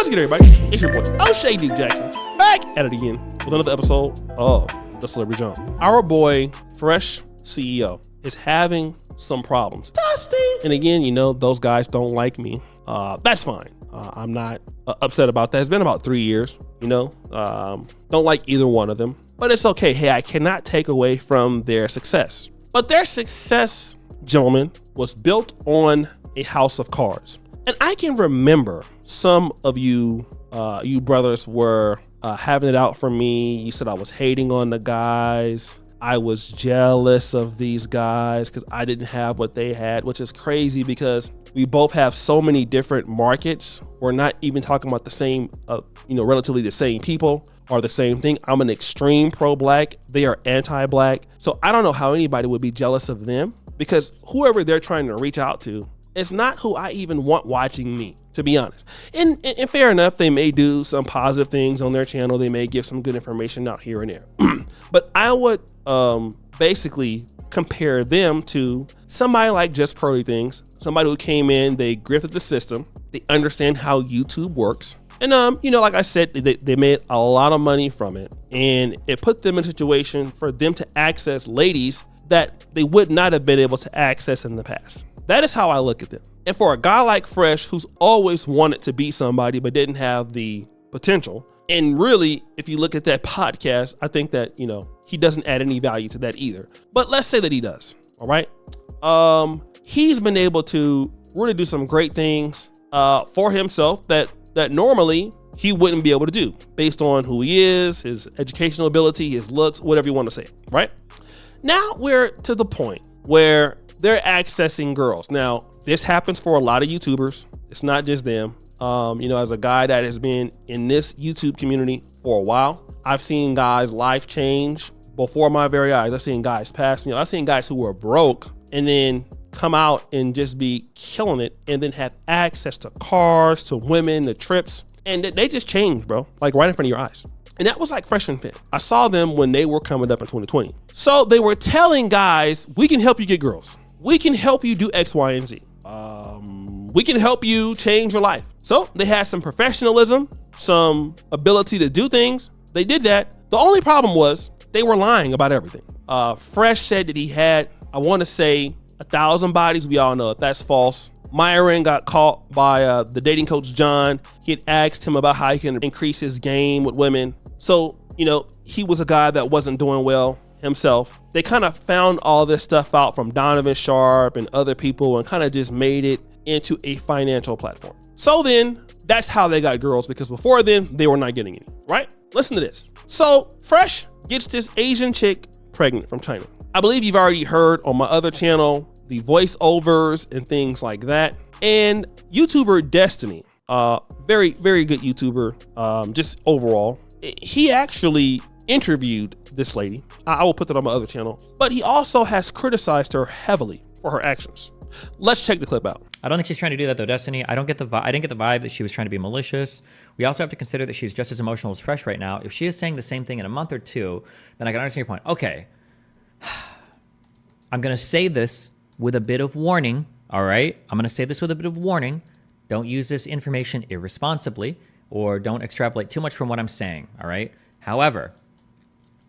What's good, everybody? It's your boy, O'Shea Duke Jackson, back at it again with another episode of The Celebrity Jump. Our boy, Fresh CEO, is having some problems. Dusty! And again, you know, those guys don't like me. That's fine. I'm not upset about that. It's been about 3 years, you know. Don't like either one of them. But it's okay. Hey, I cannot take away from their success. But their success, gentlemen, was built on a house of cards. And I can remember some of you brothers were having it out for me. You said I was hating on the guys. I was jealous of these guys because I didn't have what they had, which is crazy because we both have so many different markets. We're not even talking about the same, relatively the same people or the same thing. I'm an extreme pro-black. They are anti-black. So I don't know how anybody would be jealous of them because whoever they're trying to reach out to, it's not who I even want watching me, to be honest. And fair enough, they may do some positive things on their channel. They may give some good information out here and there. But I would basically compare them to somebody like Just Pearly Things, somebody who came in, they grifted the system, they understand how YouTube works. And, like I said, they made a lot of money from it. And it put them in a situation for them to access ladies that they would not have been able to access in the past. That is how I look at them. And for a guy like Fresh, who's always wanted to be somebody but didn't have the potential, and really, if you look at that podcast, I think that, he doesn't add any value to that either. But let's say that he does, all right? He's been able to really do some great things for himself that normally he wouldn't be able to do based on who he is, his educational ability, his looks, whatever you want to say, right? Now we're to the point where they're accessing girls. Now, this happens for a lot of YouTubers. It's not just them. As a guy that has been in this YouTube community for a while, I've seen guys' life change before my very eyes. I've seen guys pass me. I've seen guys who were broke and then come out and just be killing it and then have access to cars, to women, to trips. And they just changed, bro, like right in front of your eyes. And that was like Fresh and Fit. I saw them when they were coming up in 2020. So they were telling guys, we can help you get girls. We can help you do X, Y, and Z. We can help you change your life. So they had some professionalism, some ability to do things. They did that. The only problem was they were lying about everything. Fresh said that he had, I want to say, 1,000 bodies. We all know that that's false. Myron got caught by the dating coach, John. He had asked him about how he can increase his game with women. So, he was a guy that wasn't doing well himself. They kind of found all this stuff out from Donovan Sharp and other people and kind of just made it into a financial platform. So then that's how they got girls, because before then they were not getting any, right? Listen to this. So Fresh gets this Asian chick pregnant from China. I believe you've already heard on my other channel, the voiceovers and things like that. And YouTuber Destiny, very, very good YouTuber, just overall. He actually interviewed this lady. I will put that on my other channel, but he also has criticized her heavily for her actions. Let's check the clip out. I don't think she's trying to do that though, Destiny. I didn't get the vibe that she was trying to be malicious. We also have to consider that she's just as emotional as Fresh right now. If she is saying the same thing in a month or two, then I can understand your point. Okay, I'm gonna say this with a bit of warning. All right, I'm gonna say this with a bit of warning. Don't use this information irresponsibly, or don't extrapolate too much from what I'm saying. All right. However,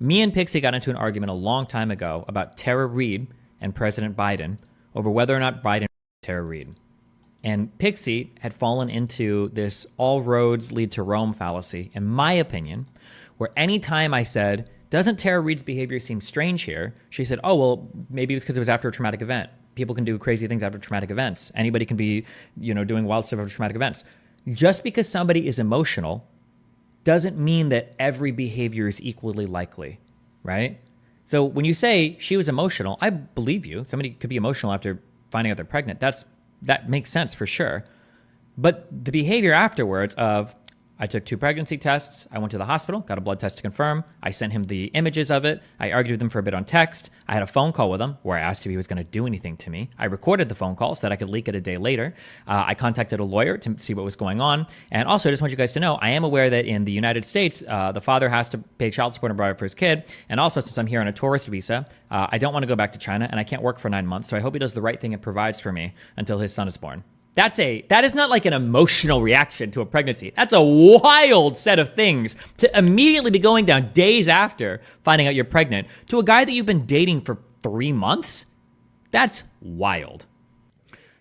me and Pixie got into an argument a long time ago about Tara Reid and President Biden over whether or not Biden Tara Reid. And Pixie had fallen into this all roads lead to Rome fallacy, in my opinion, where anytime I said, doesn't Tara Reid's behavior seem strange here? She said, oh, well, maybe it's because it was after a traumatic event. People can do crazy things after traumatic events. Anybody can be, doing wild stuff after traumatic events. Just because somebody is emotional doesn't mean that every behavior is equally likely, right? So when you say she was emotional, I believe you. Somebody could be emotional after finding out they're pregnant. That makes sense for sure. But the behavior afterwards of, I took 2 pregnancy tests. I went to the hospital, got a blood test to confirm. I sent him the images of it. I argued with him for a bit on text. I had a phone call with him where I asked if he was going to do anything to me. I recorded the phone call so that I could leak it a day later. I contacted a lawyer to see what was going on. And also, I just want you guys to know, I am aware that in the United States, the father has to pay child support and provide for his kid. And also, since I'm here on a tourist visa, I don't want to go back to China and I can't work for 9 months. So I hope he does the right thing and provides for me until his son is born. That is not like an emotional reaction to a pregnancy. That's a wild set of things to immediately be going down days after finding out you're pregnant to a guy that you've been dating for 3 months. That's wild.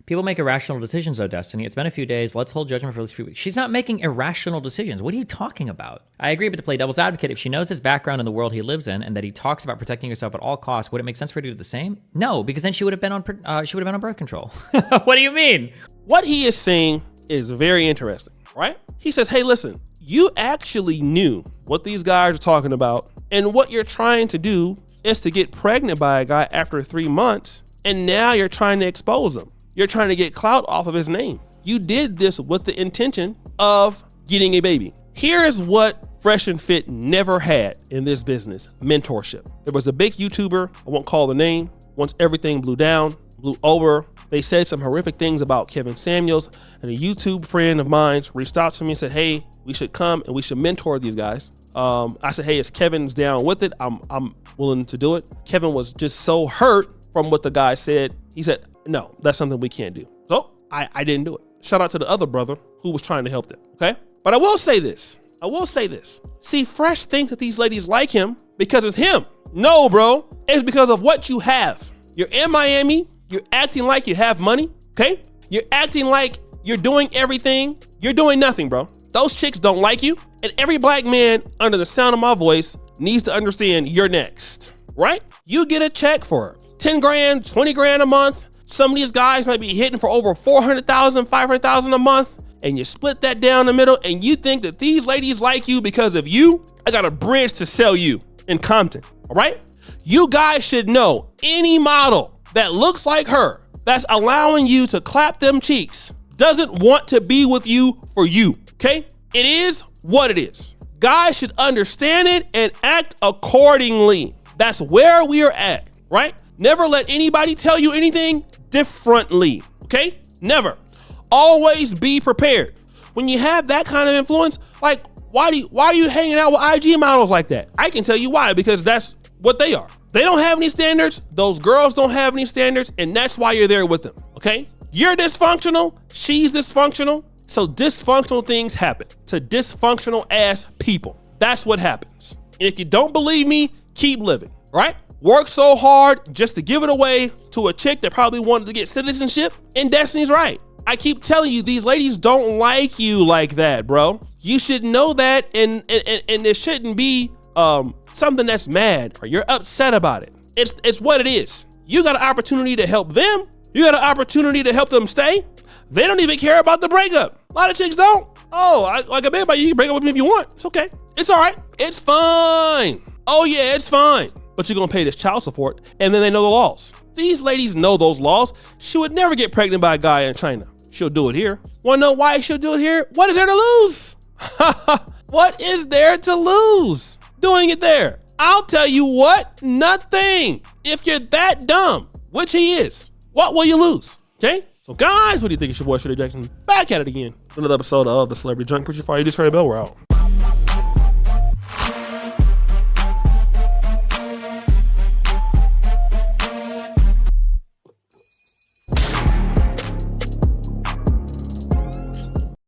People make irrational decisions, though, Destiny. It's been a few days. Let's hold judgment for at least a few weeks. She's not making irrational decisions. What are you talking about? I agree, but to play devil's advocate, if she knows his background in the world he lives in and that he talks about protecting herself at all costs, would it make sense for her to do the same? No, because then she would have been on birth control. What do you mean? What he is saying is very interesting, right? He says, hey, listen, you actually knew what these guys are talking about, and what you're trying to do is to get pregnant by a guy after 3 months, and now you're trying to expose him. You're trying to get clout off of his name. You did this with the intention of getting a baby. Here is what Fresh and Fit never had in this business: mentorship. There was a big YouTuber, I won't call the name, once everything blew over. They said some horrific things about Kevin Samuels, and a YouTube friend of mine reached out to me and said, hey, we should come and we should mentor these guys. I said, hey, if Kevin's down with it, I'm willing to do it. Kevin was just so hurt from what the guy said. He said, no, that's something we can't do. So I didn't do it. Shout out to the other brother who was trying to help them, okay? But I will say this. See, Fresh thinks that these ladies like him because it's him. No, bro. It's because of what you have. You're in Miami. You're acting like you have money, okay? You're acting like you're doing everything. You're doing nothing, bro. Those chicks don't like you. And every black man under the sound of my voice needs to understand you're next, right? You get a check for 10 grand, 20 grand a month. Some of these guys might be hitting for over 400,000, 500,000 a month, and you split that down the middle, and you think that these ladies like you because of you. I got a bridge to sell you in Compton, all right? You guys should know any model that looks like her, that's allowing you to clap them cheeks, doesn't want to be with you for you, okay? It is what it is. Guys should understand it and act accordingly. That's where we are at, right? Never let anybody tell you anything differently, okay? Never. Always be prepared. When you have that kind of influence, like, why are you hanging out with IG models like that? I can tell you why, because that's what they are. They don't have any standards. Those girls don't have any standards, and that's why you're there with them, okay? You're dysfunctional. She's dysfunctional. So dysfunctional things happen to dysfunctional ass people. That's what happens. And if you don't believe me, keep living, right? Work so hard just to give it away to a chick that probably wanted to get citizenship, and Destiny's right. I keep telling you, these ladies don't like you like that, bro. You should know that, and there shouldn't be something that's mad or you're upset about it. It's what it is. You got an opportunity to help them. You got an opportunity to help them stay. They don't even care about the breakup. A lot of chicks don't. Oh, like a bit about you can break up with me if you want. It's okay. It's all right. It's fine. Oh yeah, it's fine. But you're gonna pay this child support, and then they know the laws. These ladies know those laws. She would never get pregnant by a guy in China. She'll do it here. Wanna know why she'll do it here? What is there to lose? What is there to lose doing it there? I'll tell you what, nothing. If you're that dumb, which he is, what will you lose? Okay? So guys, what do you think? It's your boy, Shirley Jackson, back at it again. Another episode of The Celebrity Junk. Pretty far, you just heard a bell, we're out.